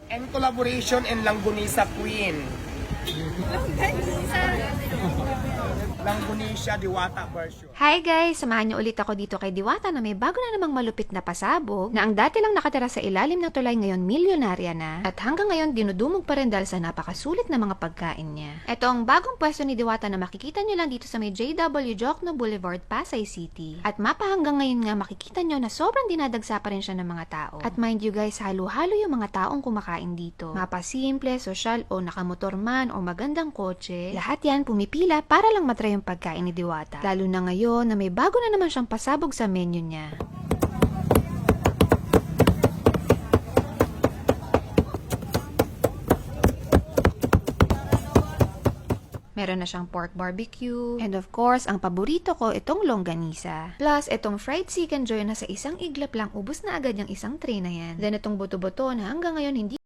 And collaboration in Langgunisa Queen. Langgunisa Diwata version. Hi guys! Samahan niyo ulit ako dito kay Diwata na may bago na namang malupit na pasabog na ang dati lang nakatira sa ilalim ng tulay ngayon milyonarya na at hanggang ngayon dinudumog pa rin dahil sa napakasulit na mga pagkain niya. Ito ang bagong pwesto ni Diwata na makikita niyo lang dito sa may JW Jokno Boulevard, Pasay City. At mapa hanggang ngayon nga makikita niyo na sobrang dinadagsa pa rin siya ng mga tao. At mind you guys, halo-halo yung mga taong kumakain dito. Mapa simple, sosyal o nakamotor man o magandang kotse, lahat yan pumipila para lang matry yung pagkain ni Diwata. Lalo na ngayon na may bago na naman siyang pasabog sa menu niya. Meron na siyang pork barbecue. And of course, ang paborito ko, itong longganisa. Plus, itong fried chicken joy na sa isang iglap lang, ubos na agad yung isang tray na yan. Then itong buto-buto na hanggang ngayon hindi